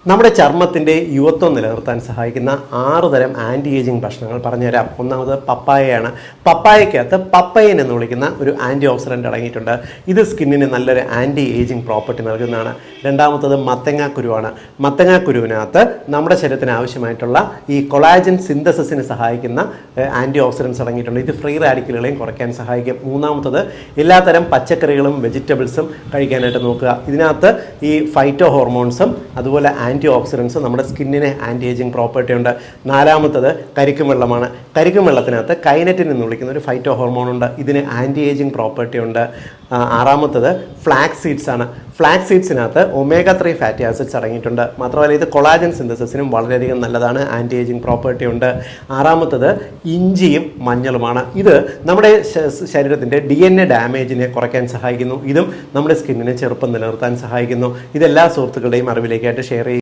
നമ്മുടെ ചർമ്മത്തിൻ്റെ യുവത്വം നിലനിർത്താൻ സഹായിക്കുന്ന 6 തരം ആൻറ്റി ഏജിങ് ഭക്ഷണങ്ങൾ പറഞ്ഞുതരാം. ഒന്നാമത് പപ്പായയാണ്. പപ്പായക്കകത്ത് പപ്പൈൻ എന്ന് വിളിക്കുന്ന ഒരു ആൻറ്റി ഓക്സിഡൻ്റ് അടങ്ങിയിട്ടുണ്ട്. ഇത് സ്കിന്നിന് നല്ലൊരു ആൻറ്റി ഏജിങ് പ്രോപ്പർട്ടി നൽകുന്നതാണ്. രണ്ടാമത്തത് മത്തങ്ങാക്കുരുവാണ്. മത്തങ്ങാക്കുരുവിനകത്ത് നമ്മുടെ ശരീരത്തിന് ആവശ്യമായിട്ടുള്ള ഈ കൊളാജൻ സിന്തസിസിന് സഹായിക്കുന്ന ആൻറ്റി ഓക്സിഡൻസ് അടങ്ങിയിട്ടുണ്ട്. ഇത് ഫ്രീ റാഡിക്കലുകളെയും കുറയ്ക്കാൻ സഹായിക്കും. മൂന്നാമത്തത് എല്ലാത്തരം പച്ചക്കറികളും വെജിറ്റബിൾസും കഴിക്കാനായിട്ട് നോക്കുക. ഇതിനകത്ത് ഈ ഫൈറ്റോ ഹോർമോൺസും അതുപോലെ ആൻറ്റി ഓക്സിഡൻസും നമ്മുടെ സ്കിന്നിന് ആൻറ്റി ഏജിങ് പ്രോപ്പർട്ടി ഉണ്ട്. നാലാമത്തത് കരിക്കും വെള്ളമാണ്. കരിക്കും വെള്ളത്തിനകത്ത് കൈനറ്റിൻ എന്ന് വിളിക്കുന്ന ഒരു ഫൈറ്റോ ഹോർമോൺ ഉണ്ട്. ഇതിന് ആൻറ്റി ഏജിങ് പ്രോപ്പർട്ടി ഉണ്ട്. ആറാമത്തത് ഫ്ലാക്സ് സീഡ്സ് ആണ്. ഫ്ലാക്സ് സീഡ്സിനകത്ത് omega-3 ഫാറ്റി ആസിഡ്സ് അടങ്ങിയിട്ടുണ്ട്. മാത്രമല്ല ഇത് കൊളാജൻ സിന്തസിസിനും വളരെയധികം നല്ലതാണ്. ആൻറ്റി ഏജിങ് പ്രോപ്പർട്ടി ഉണ്ട്. ആറാമത്തത് ഇഞ്ചിയും മഞ്ഞളുമാണ്. ഇത് നമ്മുടെ ശരീരത്തിൻ്റെ DNA ഡാമേജിനെ കുറയ്ക്കാൻ സഹായിക്കുന്നു. ഇതും നമ്മുടെ സ്കിന്നിനെ ചെറുപ്പം നിലനിർത്താൻ സഹായിക്കുന്നു. ഇതെല്ലാ സുഹൃത്തുക്കളുടെയും അറിവിലേക്കായിട്ട് ഷെയർ ചെയ്യും.